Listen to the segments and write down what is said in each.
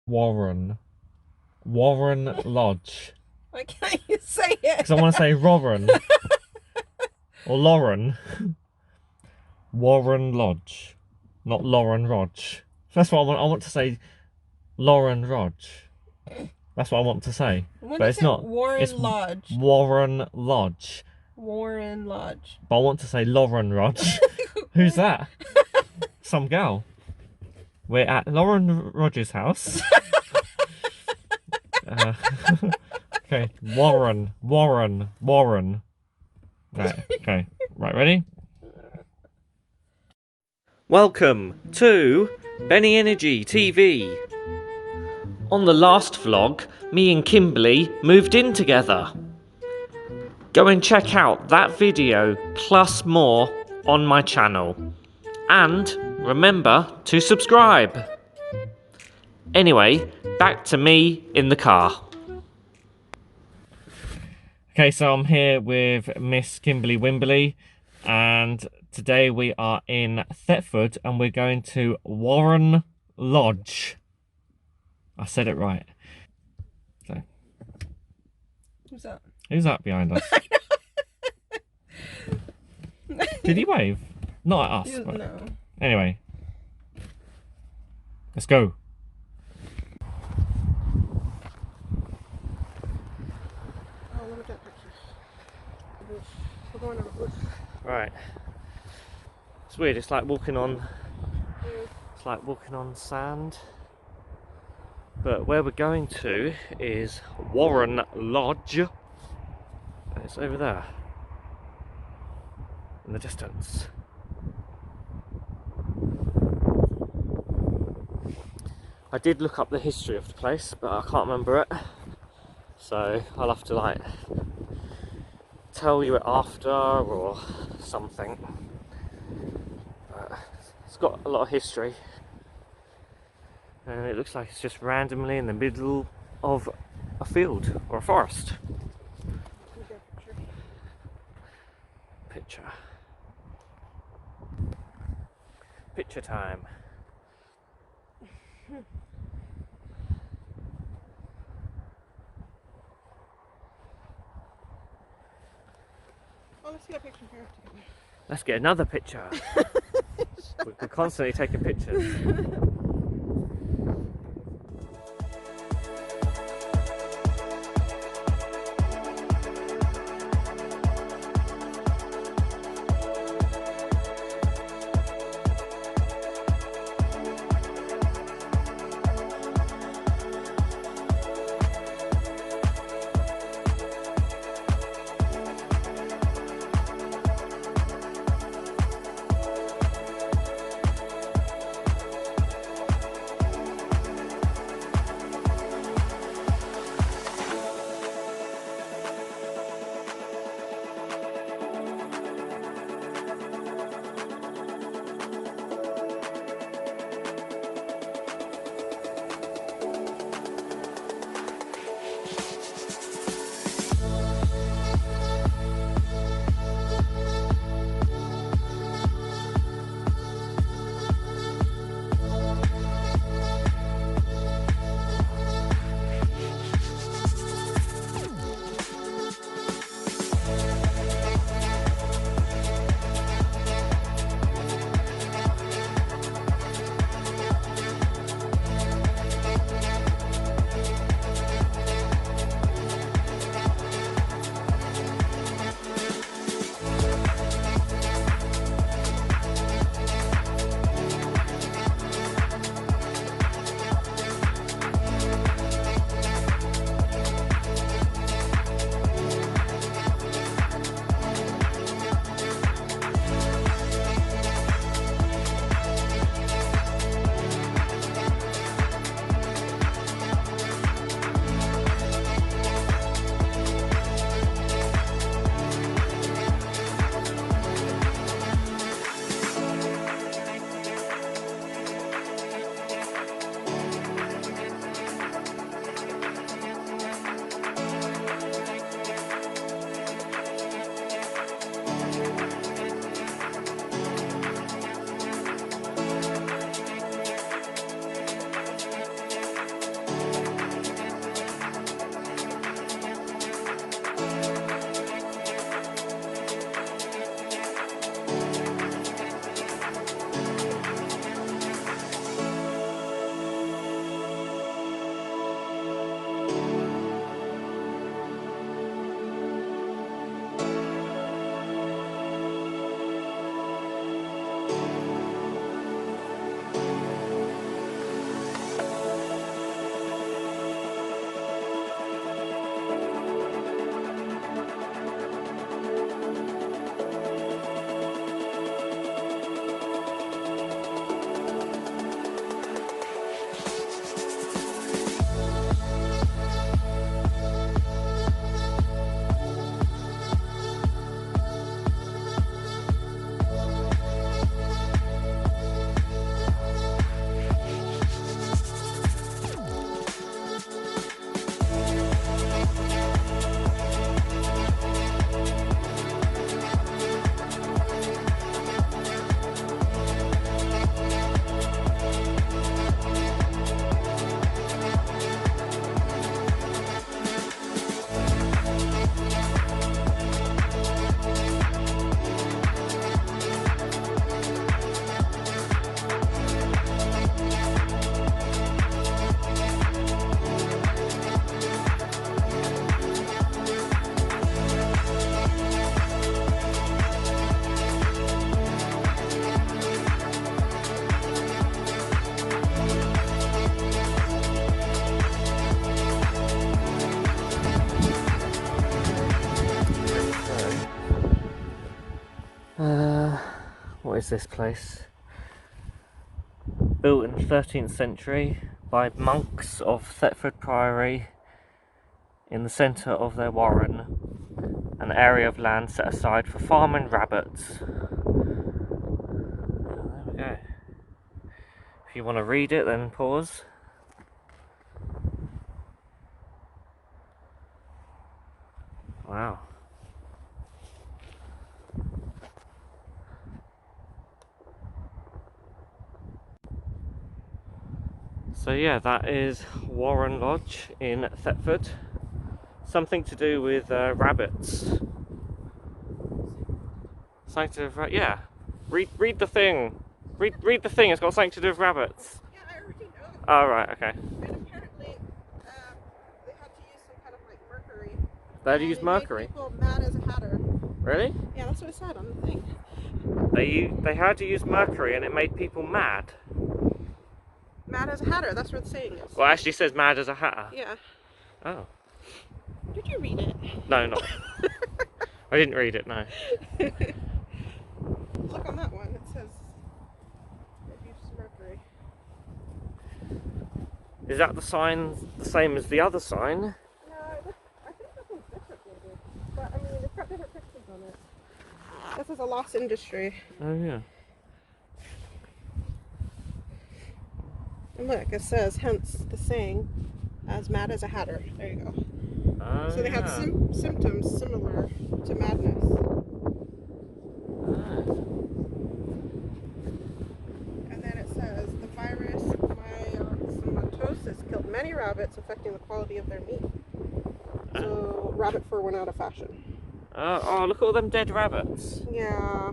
Warren Lodge. Why can't you say it? Because I want to say Warren or Lauren. Warren Lodge, not Lauren Rodge. That's what I want. I want to say Lauren Rodge. That's what I want to say, but it's not. Warren It's Lodge. Warren Lodge. Warren Lodge. But I want to say Lauren Rodge. Who's that? Some girl. We're at Lauren Rodge's house. Okay, Warren. Right, okay. Right, ready? Welcome to BennyEnergyTV. On the last vlog, me and Kimberly moved in together. Go and check out that video plus more on my channel. And remember to subscribe. Anyway, back to me in the car. Okay, so I'm here with Miss Kimberly Wimberly, and today we are in Thetford and we're going to Warren Lodge. I said it right. So, Who's that? who's that behind us? Did he wave? Not at us, but No. anyway. Let's go. Oh, look at that picture. The bush. We're going on a bush. Right. It's weird, it's like walking on sand. But where we're going to is Warren Lodge. It's over there in the distance. I did look up the history of the place, but I can't remember it. So I'll have to like tell you it after or something. It's got a lot of history. And it looks like it's just randomly in the middle of a field or a forest. Picture time. Oh, let's get a picture here. Let's get another picture. We're constantly taking pictures. is this place? Built in the 13th century by monks of Thetford Priory in the centre of their warren, an area of land set aside for farming rabbits. There we go. If you want to read it, then pause. Wow. So yeah, that is Warren Lodge in Thetford. Something to do with rabbits. Something to do with, yeah. Read the thing. Read the thing. It's got something to do with rabbits. Yeah, I already know. Oh right, okay. And apparently, they had to use some kind of like mercury. They had to And use it mercury. made people mad as a hatter. Really? Yeah, that's what it said on the thing. They had to use mercury and it made people mad. Mad as a hatter. That's what the saying is. Well, it actually says mad as a hatter. Yeah. Oh. Did you read it? No, not. I didn't read it. No. Look on that one. It says it uses mercury. Is that the sign the same as the other sign? No, I think this one's different maybe. But I mean, it's got different pictures on it. This is a lost industry. Oh yeah. And look, it says, hence the saying, as mad as a hatter. There you go. Oh, So they had symptoms similar to madness. Ah. And then it says, the virus myxomatosis killed many rabbits, affecting the quality of their meat. So rabbit fur went out of fashion. Oh, look at all them dead rabbits. Yeah.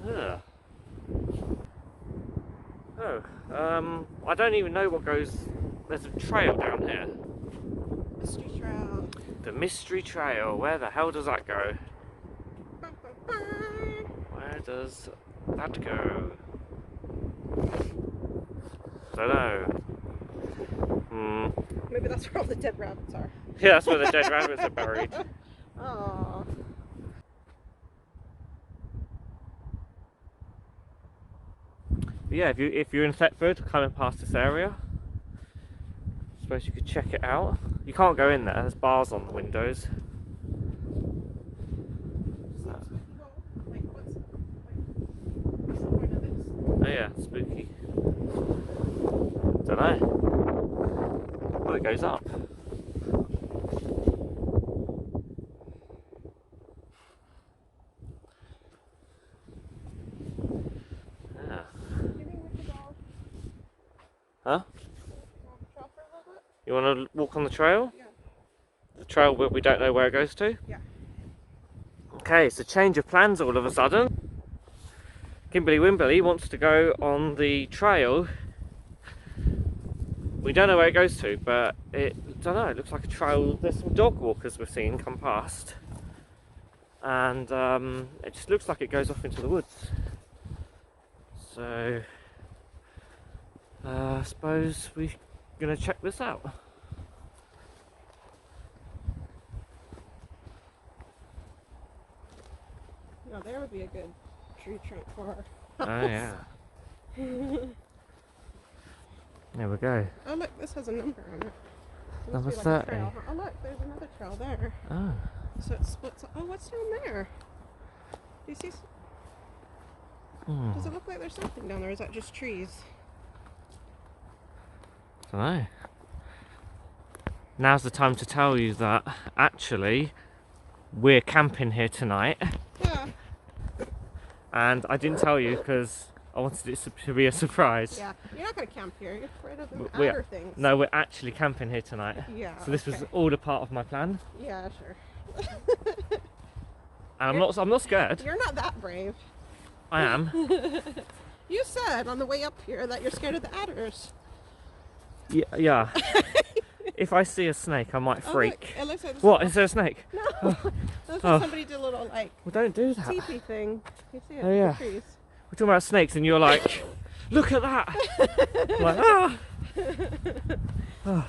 Ugh. Oh, I don't even know what goes. There's a trail down here. Mystery trail. The mystery trail. Where the hell does that go? Bum, bum, bum. Where does that go? Don't know. Maybe that's where all the dead rabbits are. Yeah, that's where the dead rabbits are buried. Oh. But yeah, if you're in Thetford, coming past this area, I suppose you could check it out. You can't go in there. There's bars on the windows. Wait, what's the point of this? Oh yeah, spooky. Don't know. Oh, it goes up. Yeah. Huh? You want to walk on the trail? Yeah. The trail where we don't know where it goes to? Yeah. Okay, so change of plans all of a sudden. Kimberly Wimberly wants to go on the trail. We don't know where it goes to, but I don't know, it looks like a trail. There's some dog walkers we've seen come past. And it just looks like it goes off into the woods. So, I suppose we're going to check this out. No, there would be a good tree trunk for her. Oh yeah. There we go. Oh look, this has a number on it. It must Number be like a 30. trail. Oh look, there's another trail there. Oh. So it splits. Oh, what's down there? Do you see? Does it look like there's something down there? Or is that just trees? Don't know. Now's the time to tell you that actually we're camping here tonight, Yeah. and I didn't tell you because I wanted it to be a surprise. Yeah. You're not gonna camp here. You're afraid of the We- adder things. No, we're actually camping here tonight. Yeah. So this was okay. all a part of my plan, Yeah, sure. and I'm not scared. You're not that brave. I am. You said on the way up here that you're scared of the adders. Yeah. If I see a snake, I might freak. Oh, look, it looks like this What? Is there a snake? No. Looks like somebody did a little like Well, don't do that. teepee thing. You see it Oh, in yeah. the trees. We're talking about snakes, and you're like, look at that. I'm like, ah.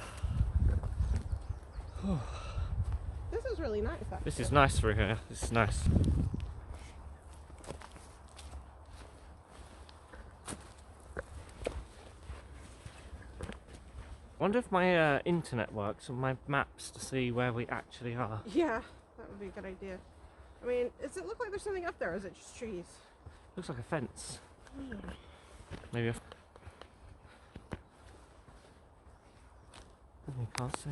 This is really nice. Actually. This is nice through here. This is nice. Wonder if my internet works on my maps to see where we actually are. Yeah, that would be a good idea. I mean, does it look like there's something up there, or is it just trees? Looks like a fence. Maybe you can't see.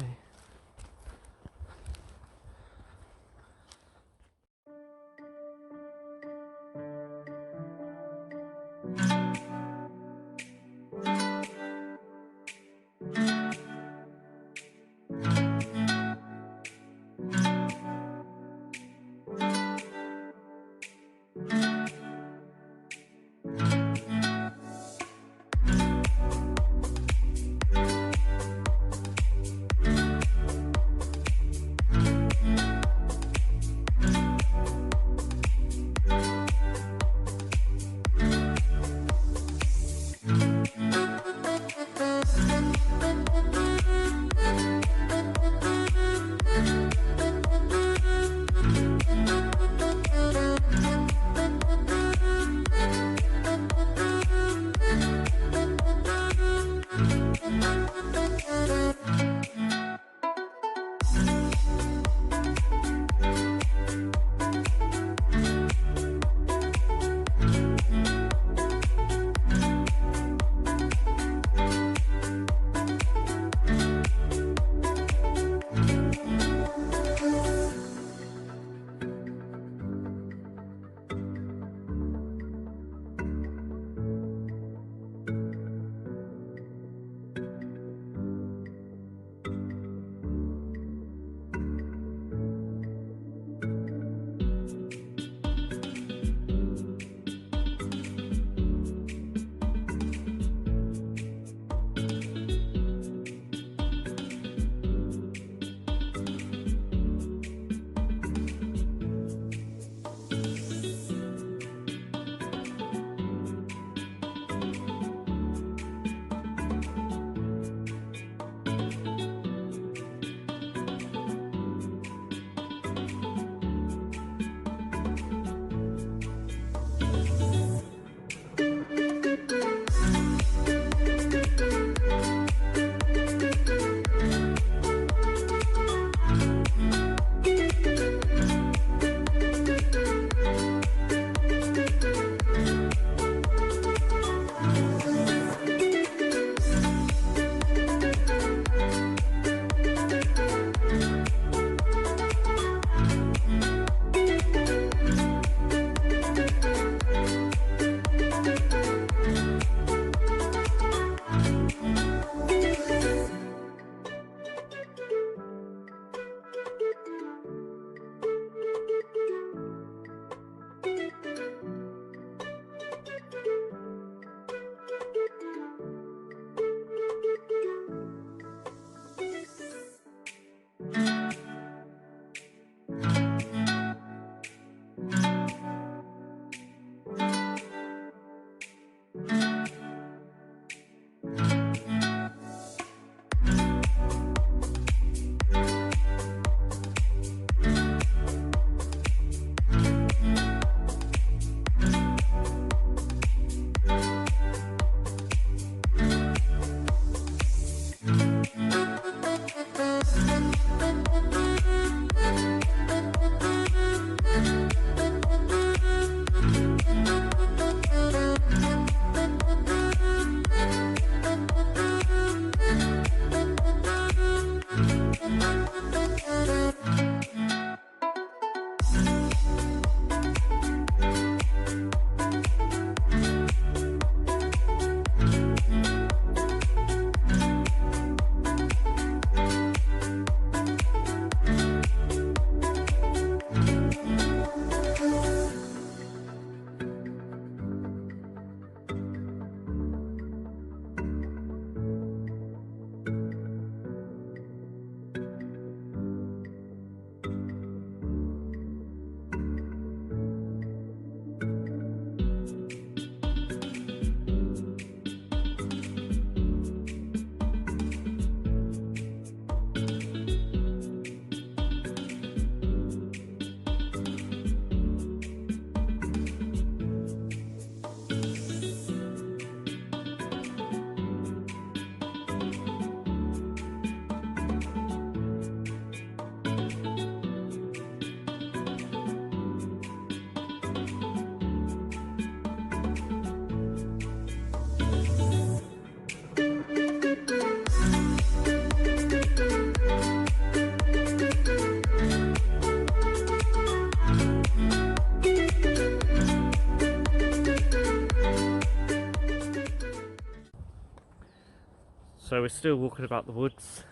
So we're still walking about the woods.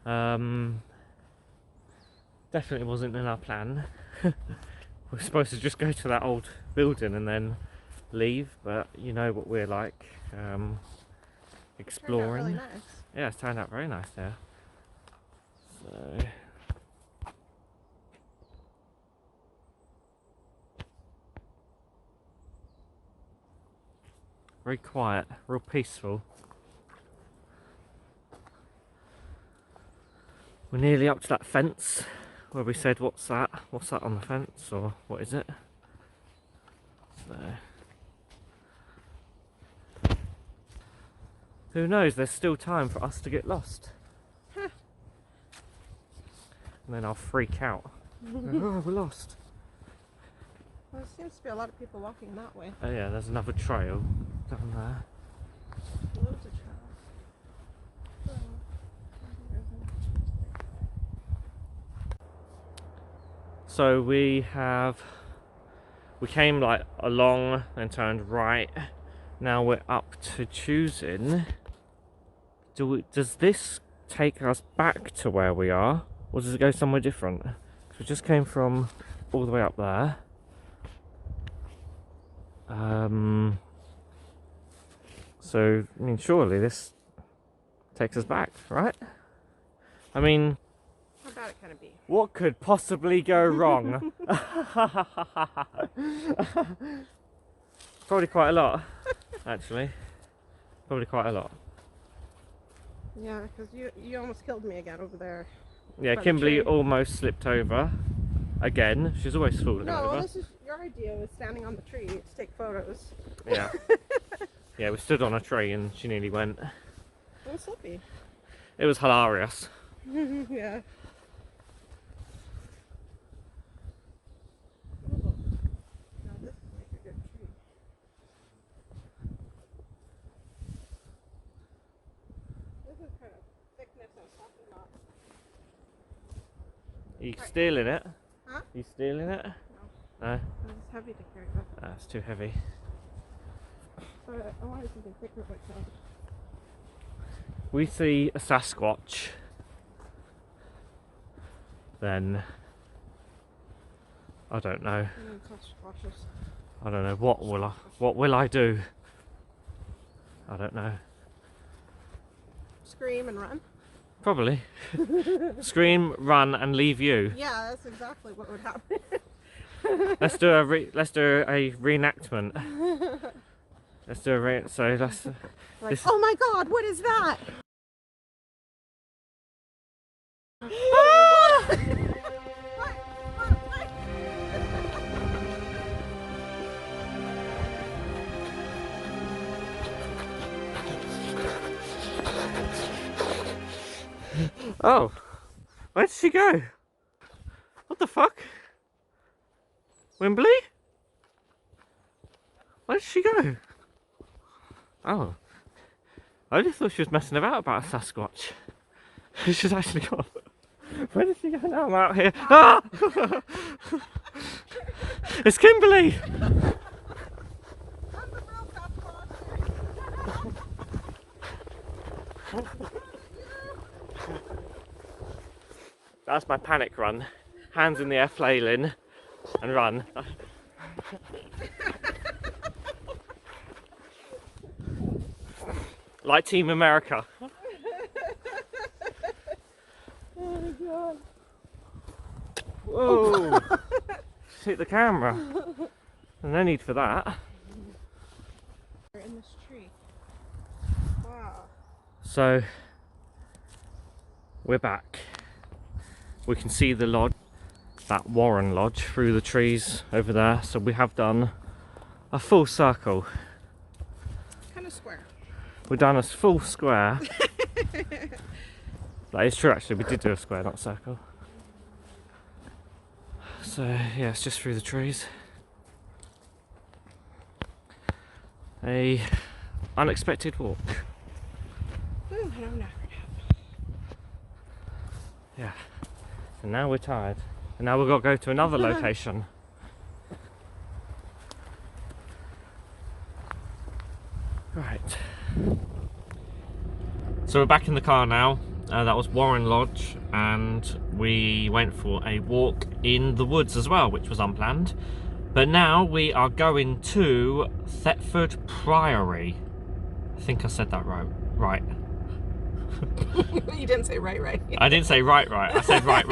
Definitely wasn't in our plan. We're supposed to just go to that old building and then leave, but you know what we're like, exploring. Turned out really nice. Yeah, it's turned out very nice there. So very quiet, real peaceful. We're nearly up to that fence where we said, what's that? What's that on the fence, or what is it? So who knows, there's still time for us to get lost. And then I'll freak out. Oh, we're lost. Well, there seems to be a lot of people walking that way. Oh yeah, there's another trail down there. Loads of trails. So we came like along and turned right. Now we're up to choosing. Does this take us back to where we are, or does it go somewhere different? Because we just came from all the way up there. So I mean, surely this takes us back, right? I mean, how bad it can it be? What could possibly go wrong? Probably quite a lot, actually. Probably quite a lot. Yeah, because you almost killed me again over there. Yeah, by the Kimberly tree. almost slipped over again. She's always falling No, over. this is your idea, was standing on the tree to take photos. Yeah. Yeah, we stood on a tree and she nearly went. It was slippy. It was hilarious. Yeah. Now this is like a good tree. This is kind of thickness I was talking about. Are you stealing it? Huh? You stealing it? No. This is heavy to carry with. It's too heavy. But I wanted something thicker myself. We see a Sasquatch, then I don't know. I don't know. What will I do? I don't know. Scream and run? Probably. Scream, run, and leave you. Yeah, that's exactly what would happen. Let's do a reenactment. Let's do Like, oh my God, what is that? Oh, where did she go? What the fuck? Wembley? Where did she go? Oh, I just thought she was messing about a Sasquatch. She's actually gone. Where did she go now? I'm out here. Ah! It's Kimberly! That's my panic run. Hands in the air flailing and run. Like Team America. Oh my God. Whoa! Just hit the camera. No need for that. In this tree. Wow. So, we're back. We can see the lodge, that Warren Lodge, through the trees over there. So we have done a full circle. Kind of square. We've done a full square. That is true, actually. We did do a square, not a circle. So yeah, it's just through the trees. A unexpected walk. Ooh, I don't know. Yeah. And now we're tired. And now we've got to go to another location. Right. So we're back in the car now. That was Warren Lodge, and we went for a walk in the woods as well, which was unplanned. But now we are going to Thetford Priory. I think I said that right. You didn't say right. I didn't say right. I said right.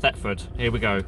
Thetford, here we go.